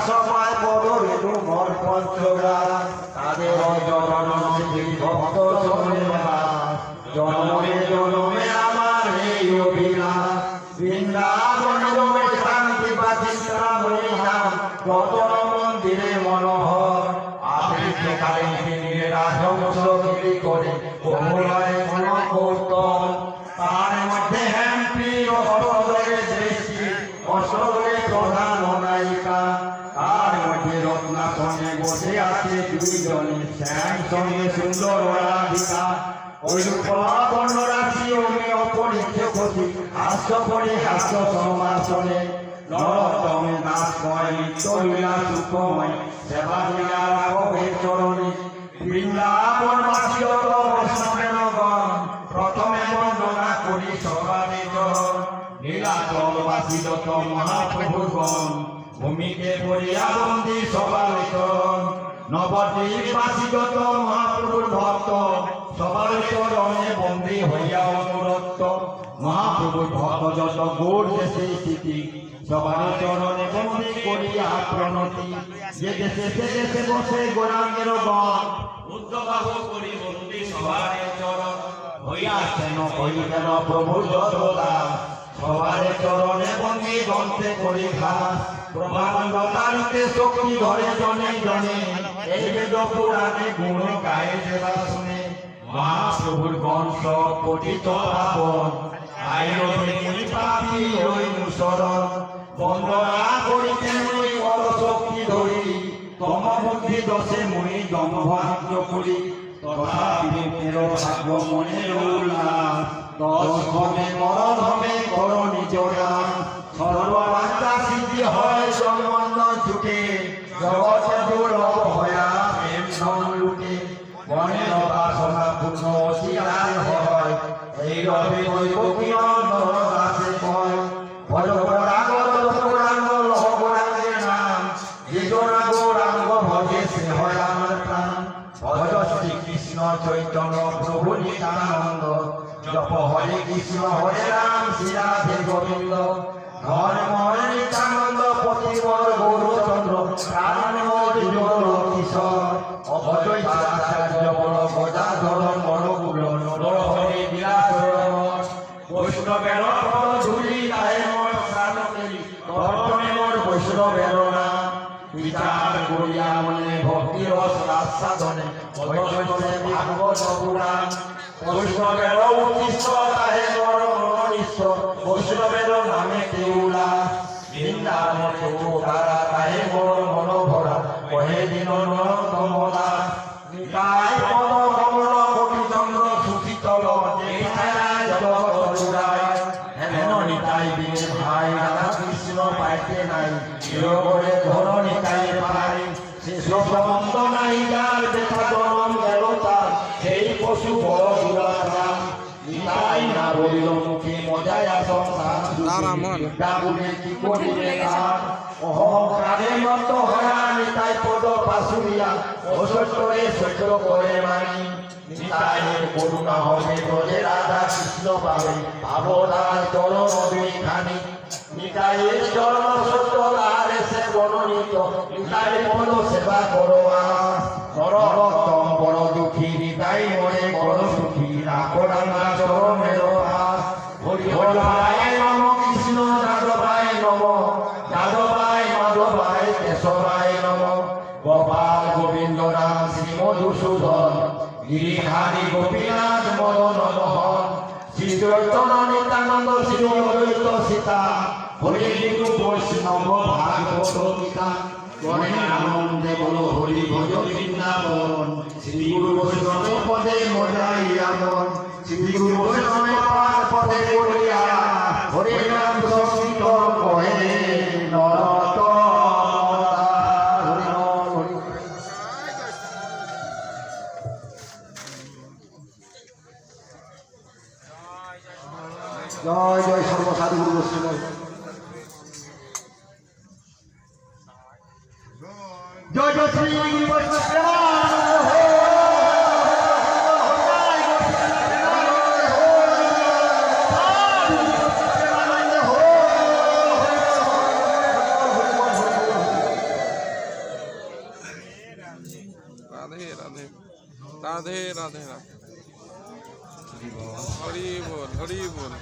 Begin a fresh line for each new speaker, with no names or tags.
সবাই বড় রেণু মর পঞ্চরা তাদের ভক্ত জন্মে জন্মে আমার এই অভিলাষ বৃন্দাবন শান্তি বাচিত্রা মরিলাম রতন মন্দিরে মনোহর আপনি সেখানে রাজহংস করে কমলায় গৌতম তার মধ্যে হ্যাম্পি অষ্টরে দৃষ্টি অষ্টরে প্রধান নায়িকা তার মধ্যে রত্নাসনে বসে আছে দুইজনে শ্যাম সঙ্গে সুন্দর রাধিকা ওই বর্ণরাশি ওমে অপরিচ্ছ ক্ষতি হাস্য পরে হাস্য সমাসনে নরতমে নাশময় নিত্যলীলা সুখময় সেবা লীলা রাঘবের চরণে বৃন্দাবনবাসী বৈষ্ণবেরগণ প্রথমে বন্দনা করি সবারে চরণ নীলাচলবাসী যত মহাপ্রভুগণ ভূমিকে পড়িয়া বন্দী সবার চরণ নবদ্বীপবাসী যত মহাপ্রভুর ভক্ত সবার চরণে বন্দী হইয়া অনুরক্ত মহাপ্রভুর ভক্ত যত গৌর দেশে স্থিতি সবার চরণে বন্দী করিয়া প্রণতি যে দেশে সে দেশে বসে গোরাঙ্গের গণ উদ্ধবাহ করি বন্দী সবার চরণ হইয়াছেন হইলেন প্রভু যতদা সবার চরণে বন্দী গ্রন্থে করি খাস প্রভাবন্দ তারিতে শক্তি ধরে জনে জনে এই বেদ পুরাণে গুণ গায়ে দেবা শুনে মহাপ্রভুর বংশ পঠিত পাপন আইরবে পাপি ওই মুসরণ বন্দনা করিতেন ওই বড় শক্তি ধরি তম বুদ্ধি দশে মুনি দম্ভাগ্য করি তথাপি ভাগ্য মনে উল্লাস দশ হবে মরণ হবে কর নিজ নাম সর্ববার্তা সিদ্ধি হয় সম্বন্ধ ছুটে জগতে দুর্লভ হয়া প্রেম ধন লুটে মনের বাসনা পূর্ণ অসিলার হয় এই রবে দৈবকীয় নরদাসে কয় ভজ গৌরাঙ্গ গৌরাঙ্গ লহ গৌরাঙ্গের নাম যে গৌরাঙ্গ ভজে সে হয় আমার প্রাণ ভজ শ্রীকৃষ্ণ চৈতন্য প্রভু নিত্যানন্দ জপ হরে কৃষ্ণ হরে রাম শ্রী রাধে গোবিন্দ ধর্ময় নিত্যানন্দ পতিবর গৌরচন্দ্র কারণময় কিশোর অভয় আচার্য বড় গদাধর মরগুল নর হরে বিলাস বৈষ্ণবের ধুলি তাই মন প্রাণ কেলি ধর্মে মোর বৈষ্ণবের নাম বিচার করিয়া মনে ভক্তি রস আস্বাদনে বৈষ্ণবে ভাগবত পুরাণ বৈষ্ণবের উৎকৃষ্ট তাহে মোর মনিষ্ঠ বৈষ্ণবের নামে কেউলা বৃন্দাবন তারা তাহে মোর মনোভরা কহে দিন নরতমলা নিতাই পদ কমল গোপীচন্দ্র সুশীতল দেখায় জগৎ জুড়ায় হেন নিতাই বিনে ভাই রাধা কৃষ্ণ পাইতে নাই চিরগরে ধর নিতাই পাই শেষ সম্বন্ধ নাই যার দেখা জনম গেল তার সেই পশু বড় দুরাচার নিতাই না বলিল মুখে মজায় সংসার ডাবুনে কি করিবে তার অহংকারে মত হয়া নিতাই পদ পাশুরিয়া অসত্যরে সত্য করে মানি নিতাইয়ের করুণা হবে ব্রজে রাধা কৃষ্ণ পাবে ভাবনার চরণ দুইখানি নিতাইয়ের চরণ সত্য তার সে বর্ণিত নিতাই পদ সেবা করোয়া নরোত্তম বড় দুঃখী নিতাই মনে বড় সুখী রাখোরাঙ্গা চরণের হাত হরি হরায় নম কৃষ্ণ যাদবায় নম যাদবায় মাধবায় কেশবায় নম গোপাল গোবিন্দ রাম শ্রী মধুসূদন গিরিধারী গোপীনাথ মদন মোহন শ্রী চৈতন্য নিত্যানন্দ শ্রী অদ্বৈত সীতা হরি বিষ্ণু বৈষ্ণব ভাগবত গীতা মনে আনন্দে বলো হরি ভজ বৃন্দাবন শ্রী গুরু বৈষ্ণব পদে মজাইয়া মন শ্রী গুরু বৈষ্ণব পদে করিয়া হরে নাম সংকীর্তন কহে নরত জয় জয় সর্বসাধু গুরু বৈষ্ণব জয় জয় শ্রী গুরু বৈষ্ণব
রাধে রাধে রাধে রাধে রাধে হরি বল হরি বল।